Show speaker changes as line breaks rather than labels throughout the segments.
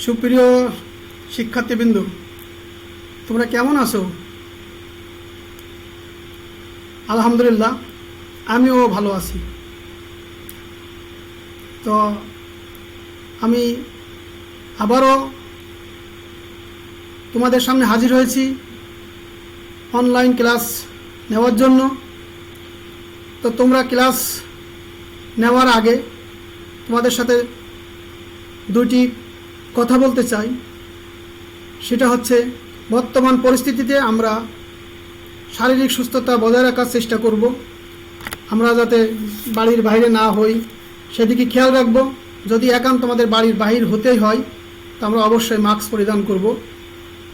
সুপ্রিয় শিক্ষার্থীবৃন্দ, তোমরা কেমন আছো? আলহামদুলিল্লাহ, আমিও ভালো আছি। তো আমি আবারও তোমাদের সামনে হাজির হয়েছি অনলাইন ক্লাস নেওয়ার জন্য। তো তোমরা ক্লাস নেওয়ার আগে তোমাদের সাথে দুটি কথা বলতে চাই। সেটা হচ্ছে, বর্তমান পরিস্থিতিতে আমরা শারীরিক সুস্থতা বজায় রাখার চেষ্টা করব। আমরা যাতে বাড়ির বাইরে না হই সেদিকে খেয়াল রাখব। যদি একান্ত আমাদের বাড়ির বাহির হতেই হয় তো আমরা অবশ্যই মাস্ক পরিধান করব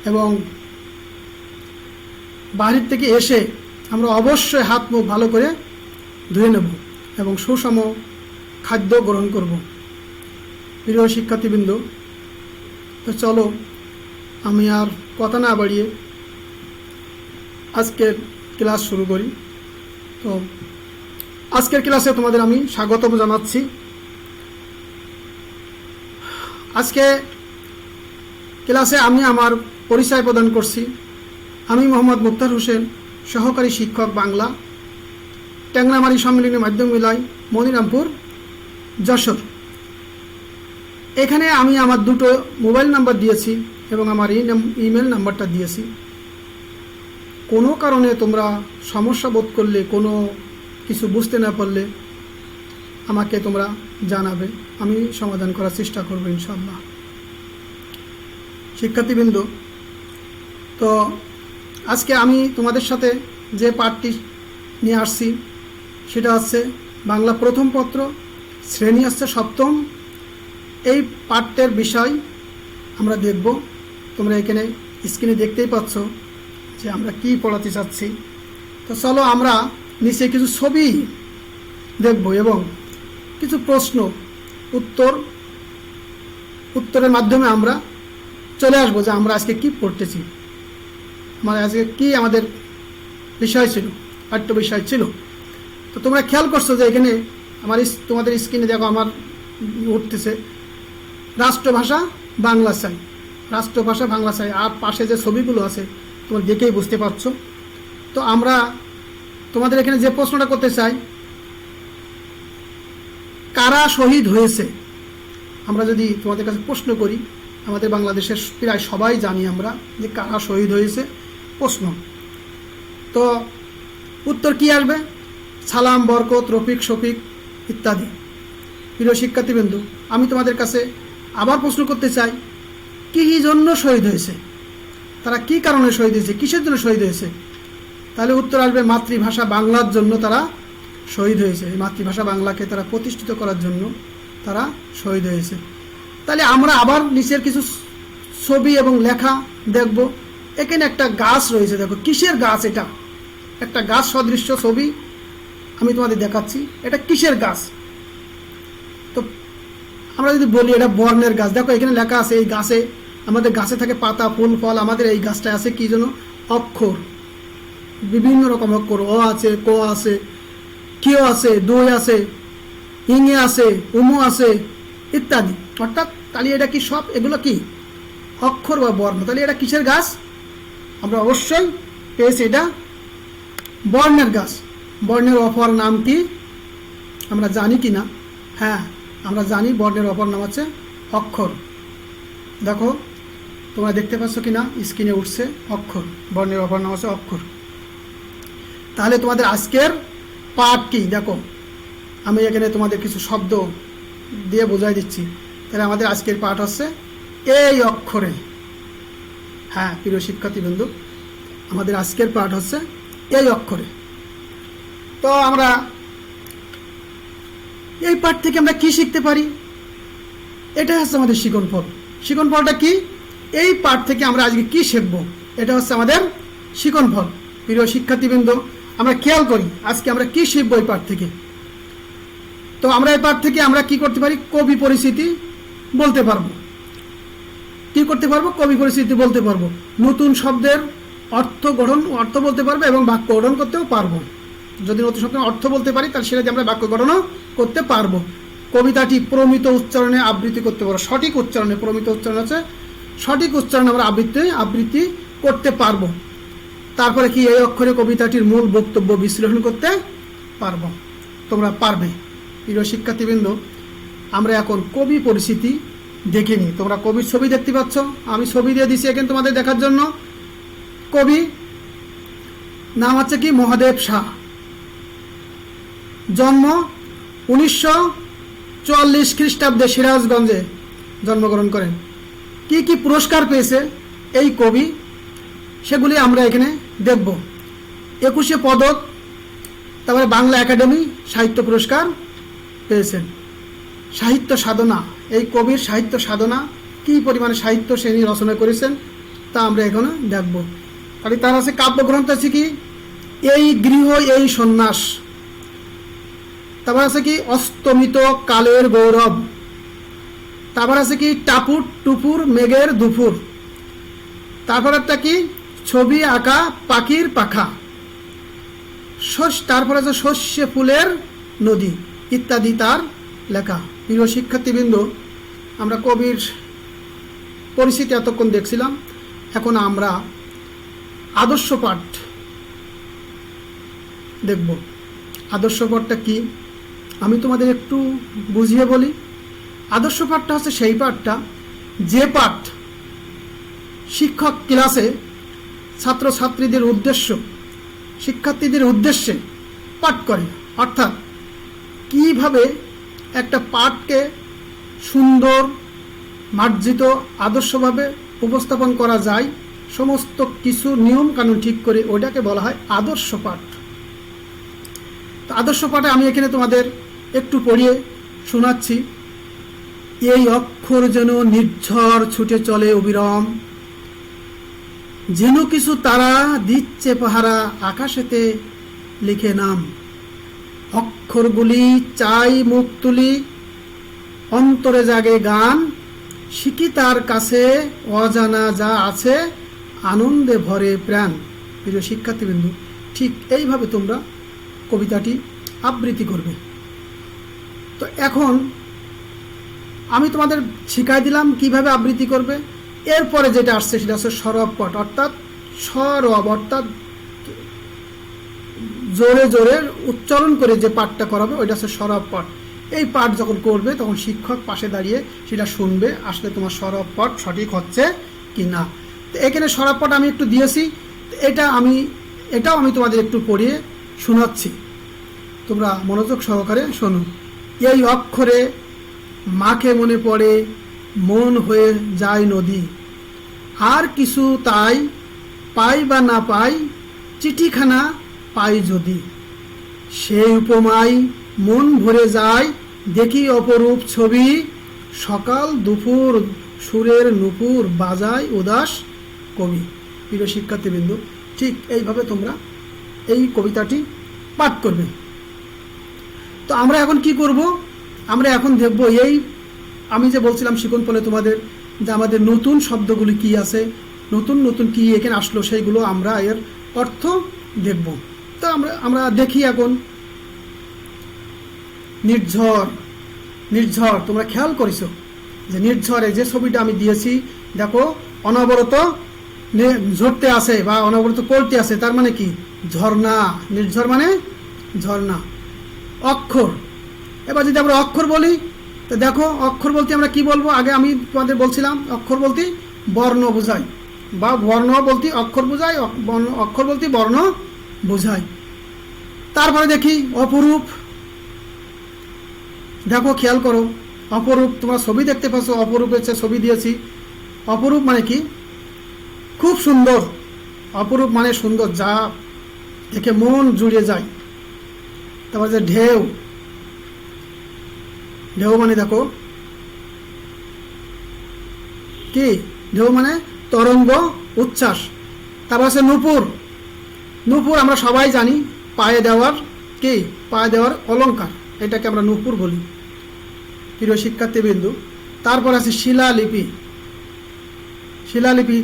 এবং বাড়ির থেকে এসে আমরা অবশ্যই হাত মুখ ভালো করে ধুয়ে নেব এবং সুষম খাদ্য গ্রহণ করব। প্রিয় শিক্ষার্থীবৃন্দ, তো চলো আমি আর কথা না বাড়িয়ে আজকের ক্লাস শুরু করি। তো আজকের ক্লাসে তোমাদের আমি স্বাগতম জানাচ্ছি। আজকে ক্লাসে আমি আমার পরিচয় প্রদান করছি। আমি মোহাম্মদ মুক্তার হোসেন, সহকারী শিক্ষক বাংলা, ট্যাংরামারি সম্মিলনী মাধ্যমিক বিদ্যালয়, মনিরামপুর, যশোর। এখানে আমি আমার দুটো মোবাইল নাম্বার দিয়েছি এবং আমার ইমেল নাম্বারটা দিয়েছি। কোনো কারণে তোমরা সমস্যা বোধ করলে, কোনো কিছু বুঝতে না পারলে আমাকে তোমরা জানাবে, আমি সমাধান করার চেষ্টা করব ইনশাআল্লাহ। শিক্ষার্থীবৃন্দ, তো আজকে আমি তোমাদের সাথে যে পাঠটি নিয়ে আসছি সেটা হচ্ছে বাংলা প্রথম পত্র, শ্রেণী হচ্ছে সপ্তম। এই পাঠ্যের বিষয় আমরা দেখব। তোমরা এখানে স্ক্রিনে দেখতেই পাচ্ছ যে আমরা কি পড়াতে চাচ্ছি। তো চলো আমরা নিচে কিছু ছবি দেখব এবং কিছু প্রশ্ন উত্তরের মাধ্যমে আমরা চলে আসবো যে আমরা আজকে কি পড়তেছি, মানে আজকে কি আমাদের বিষয় ছিল, পাঠ্য বিষয় ছিল। তো তোমরা খেয়াল করছো যে এখানে তোমাদের স্ক্রিনে দেখো আমার উঠতেছে রাষ্ট্রভাষা বাংলা চাই, রাষ্ট্রভাষা বাংলা চাই, আর পাশে যে ছবিগুলো আছে তোমরা দেখেই বুঝতে পারছো। তো আমরা তোমাদের এখানে যে প্রশ্নটা করতে চাই, কারা শহীদ হয়েছে? আমরা যদি তোমাদের কাছে প্রশ্ন করি, আমাদের বাংলাদেশের প্রায় সবাই জানি আমরা যে কারা শহীদ হয়েছে প্রশ্ন। তো উত্তর কি আসবে? সালাম, বরকত, রফিক, শফিক ইত্যাদি। প্রিয় শিক্ষার্থীবৃন্দ, আমি তোমাদের কাছে আবার প্রশ্ন করতে চাই, কী জন্য শহীদ হয়েছে? তারা কি কারণে শহীদ হয়েছে, কিসের জন্য শহীদ হয়েছে? তাহলে উত্তর আসবে মাতৃভাষা বাংলার জন্য তারা শহীদ হয়েছে। মাতৃভাষা বাংলাকে তারা প্রতিষ্ঠিত করার জন্য তারা শহীদ হয়েছে। তাহলে আমরা আবার নিচের কিছু ছবি এবং লেখা দেখব। এখানে একটা গাছ রয়েছে, দেখো কিসের গাছ? এটা একটা গাছ সদৃশ্য ছবি আমি তোমাদের দেখাচ্ছি। এটা কিসের গাছ? তো আমরা যদি বলি এটা বর্ণের গাছ, দেখো এখানে লেখা আছে এই গাছে, আমাদের গাছে থাকে পাতা, ফুল, ফল। আমাদের এই গাছটা আছে কি জন্য? অক্ষর, বিভিন্ন রকম অক্ষর। অ আছে, ক আছে, কিয় আছে, দই আছে, ইঙে আছে, উমো আছে ইত্যাদি। অর্থাৎ তাহলে এটা কি সব এগুলো কি অক্ষর বা বর্ণ? তাহলে এটা কিসের গাছ? আমরা অবশ্যই পেয়েছি এটা বর্ণের গাছ। বর্ণের অপর নাম কি আমরা জানি কি না? হ্যাঁ, আমরা জানি বর্ণের অপর নাম হচ্ছে অক্ষর। দেখো তোমরা দেখতে পাচ্ছ কি না, স্ক্রিনে উঠছে অক্ষর। বর্ণের অপর নাম হচ্ছে অক্ষর। তাহলে তোমাদের আজকের পাঠ কি? দেখো আমি এখানে তোমাদের কিছু শব্দ দিয়ে বোঝাই দিচ্ছি। তাহলে আমাদের আজকের পাঠ হচ্ছে এই অক্ষরে। হ্যাঁ প্রিয় শিক্ষার্থীবৃন্দ, আমাদের আজকের পাঠ হচ্ছে এই অক্ষরে। তো আমরা এই পাঠ থেকে আমরা কি শিখতে পারি? এটা হচ্ছে আমাদের শিকনফল। শিকনফলটা কি? এই পাঠ থেকে আমরা আজকে কি শিখব, এটা হচ্ছে আমাদের শিকনফল। প্রিয় শিক্ষার্থীবৃন্দ, আমরা খেয়াল করি আজকে আমরা কি শিখবো এই পাঠ থেকে। তো আমরা এই পাঠ থেকে আমরা কি করতে পারি? কবি পরিচিতি বলতে পারবো। কি করতে পারবো? কবি পরিচিতি বলতে পারবো। নতুন শব্দের অর্থ বলতে পারবো এবং বাক্য গঠন করতেও পারবো। যদি নতুন শব্দের অর্থ বলতে পারি তাহলে সেটা দিয়ে আমরা বাক্য গঠনও করতে পারবো। কবিতাটি প্রমিত উচ্চারণে আবৃত্তি করতে পারবো। সঠিক উচ্চারণে, প্রমিত উচ্চারণ আছে, সঠিক উচ্চারণে আমরা আবৃত্তি করতে পারবো। তারপরে কি এই অক্ষরে কবিতাটির মূল বক্তব্য বিশ্লেষণ করতে পারবো। তোমরা পারবে। প্রিয় শিক্ষার্থীবৃন্দ, আমরা এখন কবি পরিচিতি দেখে নিই। তোমরা কবির ছবি দেখতে পাচ্ছ, আমি ছবি দিয়ে দিছি এখানে তোমাদের দেখার জন্য। কবি নাম হচ্ছে কি মহাদেব শাহ, জন্ম 1944 খ্রিস্টাব্দে সিরাজগঞ্জে জন্মগ্রহণ করেন। কি কি পুরস্কার পেয়েছে এই কবি সেগুলি আমরা এখানে দেখব। 21 পদক, তারপরে বাংলা একাডেমি সাহিত্য পুরস্কার পেয়েছেন। সাহিত্য সাধনা, এই কবির সাহিত্য সাধনা, কি পরিমাণে সাহিত্য শ্রেণী রচনা করেছেন তা আমরা এখানে দেখব। তাহলে তার আছে কাব্যগ্রন্থ আছে কি এই গৃহ এই সন্ন্যাস, তারপর আছে কি অস্তমিত কালের গৌরব, তারপর আছে কি টাপুর টুপুর মেঘের দুপুর, তারপর একটা কি ছবি আঁকা পাখির পাখা, তারপর আছে শস্যে ফুলের নদী ইত্যাদি তার লেখা। প্রিয় শিক্ষার্থীবৃন্দ, আমরা কবির পরিচিতি এতক্ষণ দেখছিলাম। এখন আমরা আদর্শ পাঠ দেখব। আদর্শ পাঠটা কি আমি তোমাদের একটু বুঝিয়ে বলি। আদর্শ পাঠটা হচ্ছে সেই পাঠটা যে পাঠ শিক্ষক ক্লাসে ছাত্রছাত্রীদের শিক্ষার্থীদের উদ্দেশ্যে পাঠ করে। অর্থাৎ কিভাবে একটা পাঠকে সুন্দর মার্জিত আদর্শভাবে উপস্থাপন করা যায়, সমস্ত কিছু নিয়ম কানুন ঠিক করে ওইটাকে বলা হয় আদর্শ পাঠ। তো আদর্শ পাঠে আমি এখানে তোমাদের একটু পড়িয়ে শোনাচ্ছি। এই অক্ষর যেন নির্ঝর ছুটে চলে অবিরাম, যেন কিছু তারা দিচ্ছে পাহারা আকাশেতে লিখে নাম। অক্ষরগুলি চাই মুখ তুলি, অন্তরে জাগে গান, শিখি তার কাছে অজানা যা আছে, আনন্দে ভরে প্রাণ। প্রিয় শিক্ষার্থীবৃন্দ, ঠিক এইভাবে তোমরা কবিতাটি আবৃত্তি করবে। তো এখন আমি তোমাদের শিখাই দিলাম কিভাবে আবৃত্তি করবে। এরপরে যেটা আসছে সেটা হচ্ছে সরব পাঠ, অর্থাৎ সরব অর্থাৎ জোরে জোরে উচ্চারণ করে যে পাঠটা করাবে ওইটা হচ্ছে সরব পাঠ। এই পাঠ যখন করবে তখন শিক্ষক পাশে দাঁড়িয়ে সেটা শুনবে আসলে তোমার সরব পাঠ সঠিক হচ্ছে কি না। তো এখানে সরব পাঠ আমি একটু দিয়েছি, এটাও আমি তোমাদের একটু পড়িয়ে শোনাচ্ছি, তোমরা মনোযোগ সহকারে শোনো। এই অক্ষরে মাকে মনে পড়ে মন হয়ে যায় নদী, আর কিছু তাই পাই বা না পাই চিঠিখানা পাই যদি, সেই উপমায় মন ভরে যায় দেখি অপরূপ ছবি, সকাল দুপুর সুরের নুপুর বাজায় উদাস কবি। প্রিয় শিক্ষার্থীবৃন্দ, ঠিক এইভাবে তোমরা এই কবিতাটি পাঠ করবে। তো আমরা এখন কি করব, আমরা এখন দেখব এই আমি যে বলছিলাম শিখন ফলে তোমাদের যে আমাদের নতুন শব্দগুলি কি আছে, নতুন নতুন কি এখানে আসলো, সেইগুলো আমরা এর অর্থ দেখব। তো আমরা দেখি এখন নির্ঝর। নির্ঝর তোমরা খেয়াল করেছো যে নির্ঝরে যে ছবিটা আমি দিয়েছি, দেখো অনবরত ঝরতে আছে বা অনবরত পড়তে আছে, তার মানে কি ঝর্ণা। নির্ঝর মানে ঝর্ণা। অক্ষর, এবার যদি আমরা অক্ষর বলি তো দেখো অক্ষর বলতে আমরা কি বলবো, আগে আমি তোমাদের বলছিলাম অক্ষর বলতে বর্ণ বোঝায় বা বর্ণ বলতে অক্ষর বোঝায়, অক্ষর বলতে বর্ণ বোঝায়। তারপরে দেখি অপরূপ, দেখো খেয়াল করো অপরূপ, তোমরা ছবি দেখতে পাচ্ছ, অপরূপের ছবি দিয়েছি। অপরূপ মানে কি খুব সুন্দর, অপরূপ মানে সুন্দর, যা দেখে মন জুড়ে যায়। তারপর যে ঢেউ, ঢেউ মানে দেখো কি, ঢেউ মানে তরঙ্গ উচ্ছ্বাস। তারপর আছে নূপুর, নূপুর আমরা সবাই জানি পায়ে দেওয়ার কি, পায়ে দেওয়ার অলংকার, এটাকে আমরা নূপুর বলি। প্রিয় শিক্ষার্থীবৃন্দ, তারপর আছে শিলালিপি। শিলালিপি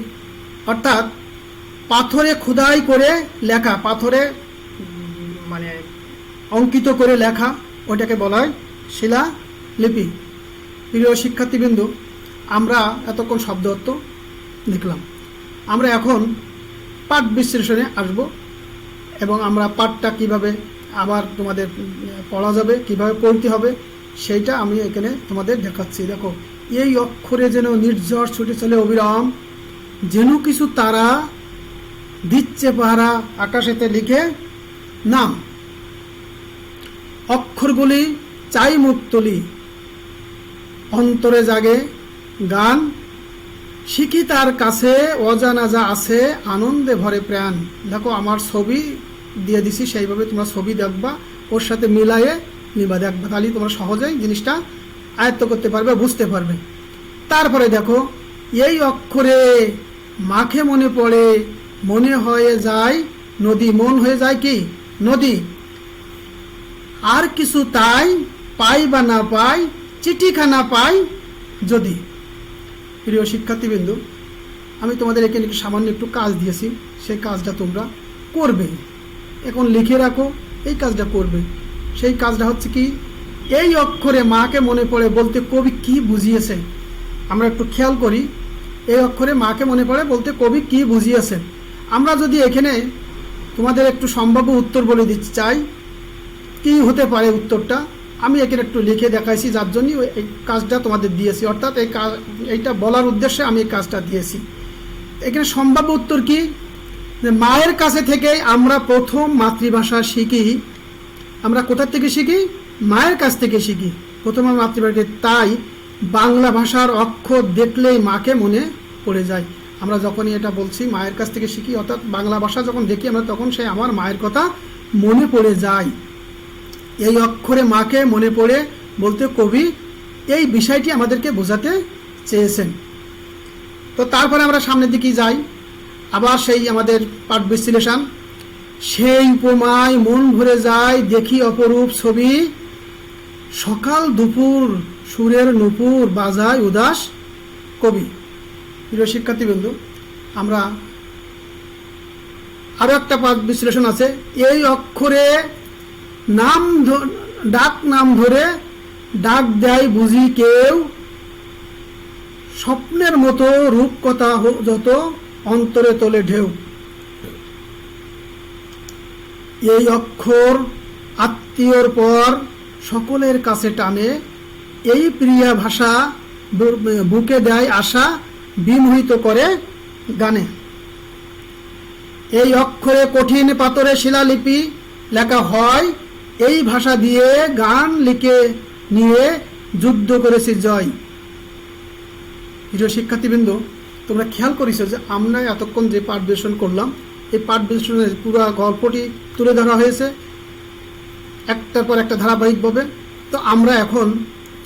অর্থাৎ পাথরে খোদাই করে লেখা, পাথরে মানে অঙ্কিত করে লেখা, ওইটাকে বলা হয় শিলালিপি। লিপি। প্রিয় শিক্ষার্থীবৃন্দ, আমরা এতক্ষণ শব্দ অর্থ দেখলাম। আমরা এখন পাঠ বিশ্লেষণে আসব এবং আমরা পাঠটা কিভাবে আবার তোমাদের পড়া যাবে, কিভাবে পড়তে হবে, সেইটা আমি এখানে তোমাদের দেখাচ্ছি। দেখো, এই অক্ষরে যেন নির্ঝর ছুটে চলে অবিরাম, যেন কিছু তারা দিচ্ছে পাহারা আকাশেতে লিখে নাম। অক্ষরগুলি চাই মুখ তুলি, অন্তরে জাগে গান, শিখি তার কাছে অজানা যা আছে, আনন্দে ভরে প্রাণ। দেখো, আমার ছবি দিয়ে দিছি, সেইভাবে তোমরা ছবি দেখবা, ওর সাথে মিলায়ে নিবা, দেখবা, তাহলে তোমরা সহজেই জিনিসটা আয়ত্ত করতে পারবে, বুঝতে পারবে। তারপরে দেখো, এই অক্ষরে মাখে মনে পড়ে, মনে হয়ে যায় নদী, মন হয়ে যায় কি নদী। আর কিছু তাই পাই বা না পাই, চিঠিখানা পাই যদি। প্রিয় শিক্ষার্থীবৃন্দ, আমি তোমাদের এখানে সামান্য একটু কাজ দিয়েছি, সেই কাজটা তোমরা করবে। এখন লিখে রাখো, এই কাজটা করবে। সেই কাজটা হচ্ছে কি, এই অক্ষরে মাকে মনে পড়ে বলতে কবি কি বুঝিয়েছে। আমরা একটু খেয়াল করি, এই অক্ষরে মাকে মনে পড়ে বলতে কবি কি বুঝিয়েছে। আমরা যদি এখানে তোমাদের একটু সম্ভাব্য উত্তর বলে দিতে চাই, কি হতে পারে উত্তরটা, আমি এখানে একটু লিখে দেখাইছি, যার জন্য এই কাজটা তোমাদের দিয়েছি, অর্থাৎ এইটা বলার উদ্দেশ্যে আমি এই কাজটা দিয়েছি। এখানে সম্ভাব্য উত্তর কি, যে মায়ের কাছে থেকে আমরা প্রথম মাতৃভাষা শিখি। আমরা কোথা থেকে শিখি? মায়ের কাছ থেকে শিখি প্রথম মাতৃভাষা। তাই বাংলা ভাষার অক্ষর দেখলেই মাকে মনে পড়ে যায়। আমরা যখনই এটা বলছি মায়ের কাছ থেকে শিখি, অর্থাৎ বাংলা ভাষা যখন দেখি আমরা, তখন সে আমার মায়ের কথা মনে পড়ে যায়। এই অক্ষরে মাকে মনে পড়ে বলতে কবি এই বিষয়টি আমাদেরকে বোঝাতে চেয়েছেন। তো তারপরে আমরা সামনের দিকে যাই, আবার সেই আমাদের পাঠ বিশ্লেষণ। সেই উপমায় মন ভরে যায়, দেখি অপরূপ ছবি, সকাল দুপুর সুরের নূপুর বাজায় উদাস কবি। প্রিয় শিক্ষার্থীবৃন্দ, আমরা আরো একটা পাঠ বিশ্লেষণ আছে। এই অক্ষরে নাম ডাক নাম ধরে ডাক দেয় বুঝি কেউ, স্বপ্নের মতো রূপকথা যত অন্তরে তোলে ঢেউ। এই অক্ষর আত্মীয়র পর সকলের কাছে টানে, এই প্রিয়া ভাষা বুকে দেয় আশা, বিমোহিত করে গানে। এই অক্ষরে কঠিন পাথরে শিলালিপি লেখা হয়, এই ভাষা দিয়ে গান লিখে নিয়ে যুদ্ধ করেছে জয়। প্রিয় শিক্ষার্থীবৃন্দ, তোমরা খেয়াল করেছো যে আমরা এতক্ষণ যে পাঠ বিশ্লেষণ করলাম, এই পাঠ বিশ্লেষণের পুরো গল্পটি তুলে ধরা হয়েছে একটার পর একটা ধারাবাহিকভাবে। তো আমরা এখন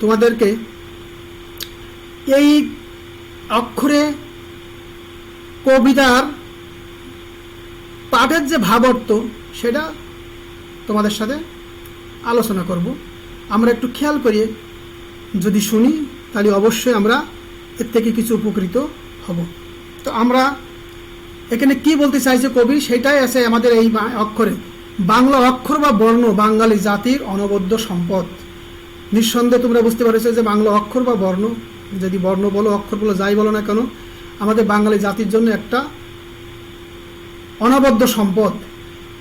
তোমাদেরকে এই অক্ষরে কবিতার পাঠের যে ভাবার্থ, সেটা তোমাদের সাথে আলোচনা করব। আমরা একটু খেয়াল করিয়ে যদি শুনি, তাহলে অবশ্যই আমরা এর থেকে কিছু উপকৃত হব। তো আমরা এখানে কি বলতে চাইছে কবি, সেটাই আছে আমাদের এই অক্ষরে। বাংলা অক্ষর বা বর্ণ বাঙালি জাতির অনবদ্য সম্পদ। নিঃসন্দেহে তোমরা বুঝতে পারছো যে বাংলা অক্ষর বা বর্ণ, যদি বর্ণ বলো অক্ষর বলো যাই বলো না কেন, আমাদের বাঙালি জাতির জন্য একটা অনবদ্য সম্পদ।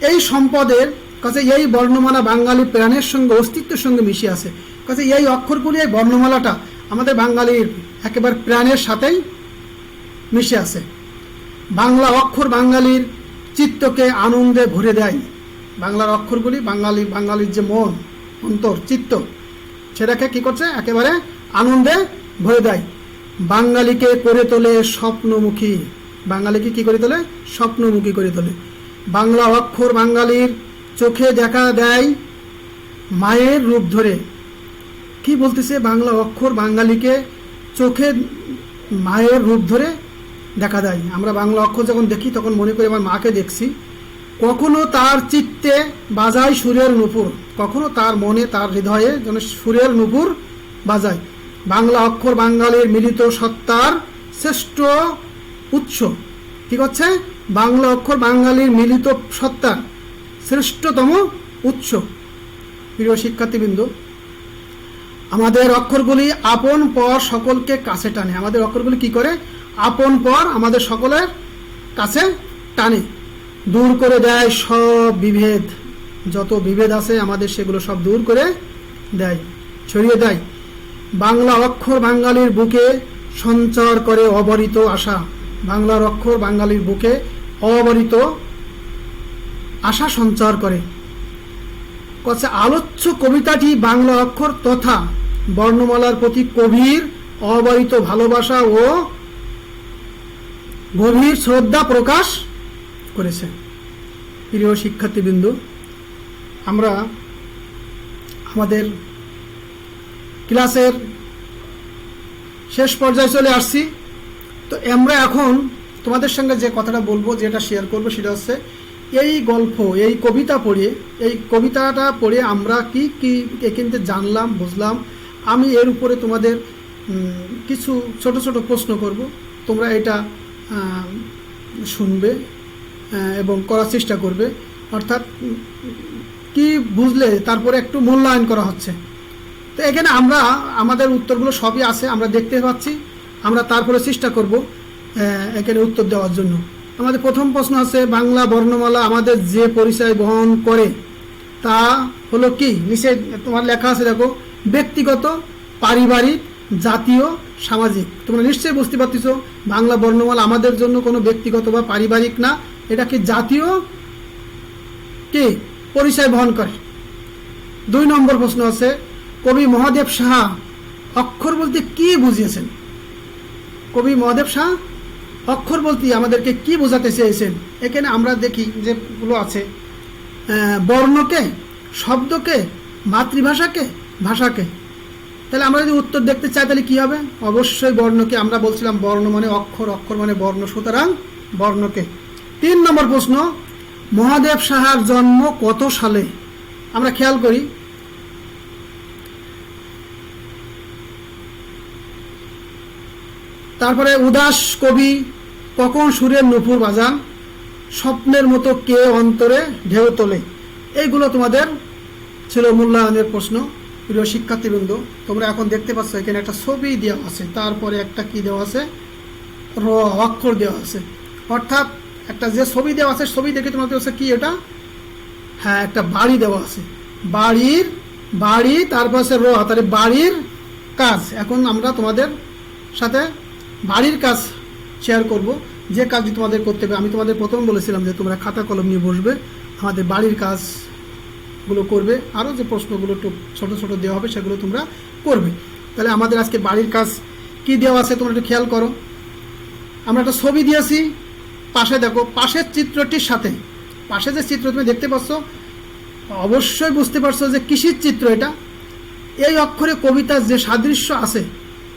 এই সম্পদের কাছে এই বর্ণমালা বাঙালি প্রাণের সঙ্গে অস্তিত্বের সঙ্গে মিশে আছে। কাছে এই অক্ষরগুলি, এই বর্ণমালাটা আমাদের বাঙালির একেবারে প্রাণের সাথেই মিশে আছে। বাংলা অক্ষর বাঙালির চিত্তকে আনন্দে ভরে দেয়। বাংলার অক্ষরগুলি বাঙালির যে মন, অন্তর, চিত্ত, সেটাকে কি করছে? একেবারে আনন্দে ভরে দেয়। বাঙালিকে করে তোলে স্বপ্নমুখী। বাঙালিকে কি করে তোলে? স্বপ্নমুখী করে তোলে। বাংলা অক্ষর বাঙালির চোখে দেখা দেয় মায়ের রূপ ধরে। কি বলতেছে? বাংলা অক্ষর বাঙালিকে চোখে মায়ের রূপ ধরে দেখা দেয়। আমরা বাংলা অক্ষর যখন দেখি তখন মনে করি আমার মাকে দেখছি। কখনো তার চিত্তে বাজায় সুরের নূপুর, কখনো তার মনে, তার হৃদয়ে যেন সুরের নূপুর বাজায়। বাংলা অক্ষর বাঙালির মিলিত সত্তার শ্রেষ্ঠ উৎস। কি করছে? বাংলা অক্ষর বাঙালির মিলিত সত্তার শ্রেষ্ঠতম উৎস। প্রিয় শিক্ষার্থীবৃন্দ, আমাদের অক্ষরগুলি আপন পর সকলকে কাছে টানে। আমাদের অক্ষরগুলি কি করে? আপন পর আমাদের সকলের কাছে টানে, দূর করে দেয় সব বিভেদ। যত বিভেদ আছে আমাদের সেগুলো সব দূর করে দেয়, ছড়িয়ে দেয়। বাংলা অক্ষর বাঙালির বুকে সঞ্চার করে অবারিত আশা। বাংলার অক্ষর বাঙালির বুকে অবারিত আশা সঞ্চার করে। কচ্ছে আলোচ্য কবিতাটি বাংলা অক্ষর তথা বর্ণমালার প্রতি কবির অবারিত ভালোবাসা ও গভীর শ্রদ্ধা প্রকাশ করেছে। প্রিয় শিক্ষার্থীবৃন্দ, আমরা আমাদের ক্লাসের শেষ পর্যায়ে চলে আসছি। তো আমরা এখন তোমাদের সঙ্গে যে কথাটা বলবো, যেটা শেয়ার করবো, সেটা হচ্ছে এই গল্প, এই কবিতা পড়ে, এই কবিতাটা পড়ে আমরা কি কি এখানে জানলাম, বুঝলাম। আমি এর উপরে তোমাদের কিছু ছোট ছোট প্রশ্ন করব, তোমরা এটা শুনবে এবং করার চেষ্টা করবে। অর্থাৎ কি বুঝলে তারপরে একটু মূল্যায়ন করা হচ্ছে। তো এখানে আমরা আমাদের উত্তরগুলো সবই আছে, আমরা দেখতে পাচ্ছি। আমরা তারপরে চেষ্টা করব এখানে উত্তর দেওয়ার জন্য। আমাদের প্রথম প্রশ্ন আছে, বাংলা বর্ণমালা আমাদের যে পরিচয় বহন করে তা হলো কি? নিচে তোমার লেখা আছে, দেখো, ব্যক্তিগত, পারিবারিক, জাতীয়, সামাজিক। তোমরা নিশ্চয়ই বুঝতে পারতেছ বাংলা বর্ণমালা আমাদের জন্য কোনো ব্যক্তিগত বা পারিবারিক না, এটা কি জাতীয় কি পরিচয় বহন করে। 2 নম্বর প্রশ্ন আছে, কবি মহাদেব সাহা অক্ষর বলতে কি বুঝিয়েছেন? কবি মহাদেব সাহা অক্ষর বলতে আমাদেরকে কি বোঝাতে চেয়েছেন? এখানে আমরা দেখি যেগুলো আছে, বর্ণকে, শব্দকে, মাতৃভাষাকে, ভাষাকে। তাহলে আমরা যদি উত্তর দেখতে চাই তাহলে কি হবে? অবশ্যই বর্ণকে। আমরা বলছিলাম বর্ণ মানে অক্ষর, অক্ষর মানে বর্ণ, সুতরাং বর্ণকে। 3 নম্বর প্রশ্ন, মহাদেব সাহার জন্ম কত সালে? আমরা খেয়াল করি, তারপরে উদাস কবি কখন সুরের নুপুর বাজান, স্বপ্নের মতো কে অন্তরে ঢেউ তোলে। এইগুলো তোমাদের ছিল মূল্যায়নের প্রশ্ন। প্রিয় শিক্ষার্থীবৃন্দ, তোমরা এখন দেখতে পাচ্ছ এখানে একটা ছবি দেওয়া আছে, তারপরে একটা কি দেওয়া আছে? র অক্ষর দেওয়া আছে। অর্থাৎ একটা যে ছবি দেওয়া আছে, ছবি দেখে তোমাদের হচ্ছে কি এটা? হ্যাঁ, একটা বাড়ি দেওয়া আছে, বাড়ি, তারপর আছে র, তাহলে বাড়ির কাজ। এখন আমরা তোমাদের সাথে বাড়ির কাজ শেয়ার করব, যে কাজটি তোমাদের করতে হবে। আমি তোমাদের প্রথম বলেছিলাম যে তোমরা খাতা কলম নিয়ে বসবে, আমাদের বাড়ির কাজগুলো করবে, আরও যে প্রশ্নগুলো একটু ছোটো ছোটো দেওয়া হবে সেগুলো তোমরা করবে। তাহলে আমাদের আজকে বাড়ির কাজ কি দেওয়া আছে তোমরা একটু খেয়াল করো। আমরা একটা ছবি দিয়েছি, পাশে দেখো, পাশের চিত্রটির সাথে, পাশে যে চিত্র তুমি দেখতে পাচ্ছ, অবশ্যই বুঝতে পারছো যে কিসের চিত্র এটা। এই অক্ষরে কবিতার যে সাদৃশ্য আছে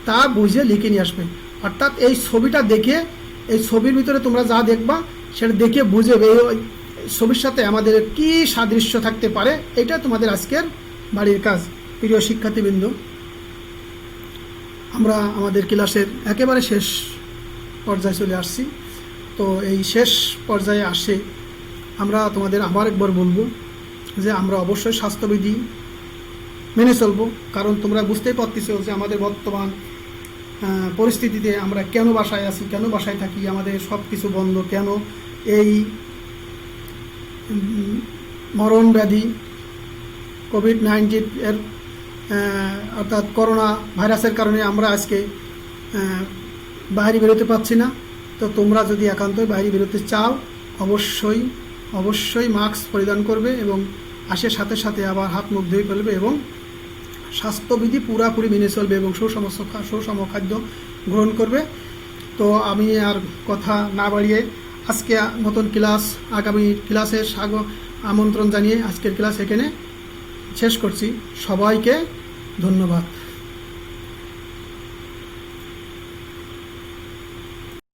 তা বুঝে লিখে নিয়ে আসবে। অর্থাৎ এই ছবিটা দেখে, এই ছবির ভিতরে তোমরা যা দেখবা সেটা দেখে বুঝে এই ছবির সাথে আমাদের কি সাদৃশ্য থাকতে পারে, এটা তোমাদের আজকের বাড়ির কাজ। প্রিয় শিক্ষার্থীবৃন্দ, আমরা আমাদের ক্লাসের একেবারে শেষ পর্যায়ে চলে আসছি। তো এই শেষ পর্যায়ে আসে আমরা তোমাদের আবার একবার বলবো যে আমরা অবশ্যই স্বাস্থ্যবিধি মেনে চলবো, কারণ তোমরা বুঝতেই পারতেছো যে আমাদের বর্তমান পরিস্থিতিতে আমরা কেন বাসায় আছি, কেন বাসায় থাকি, আমাদের সব কিছু বন্ধ কেন। এই মরণ ব্যাধি কোভিড-19 এর অর্থাৎ করোনা ভাইরাসের কারণে আমরা আজকে বাইরে বেরোতে পারছি না। তো তোমরা যদি একান্তই বাইরে বেরোতে চাও অবশ্যই মাস্ক পরিধান করবে এবং আসার সাথে সাথে আবার হাত মুখ ধুয়ে ফেলবে এবং স্বাস্থ্যবিধি পুরাপুরি মেনে চলবে এবং সুষম খাদ্য গ্রহণ করবে। তো আমি আর কথা না বাড়িয়ে আজকে নতুন ক্লাস, আগামী ক্লাসে আমন্ত্রণ জানিয়ে আজকের ক্লাস এখানে শেষ করছি। সবাইকে ধন্যবাদ।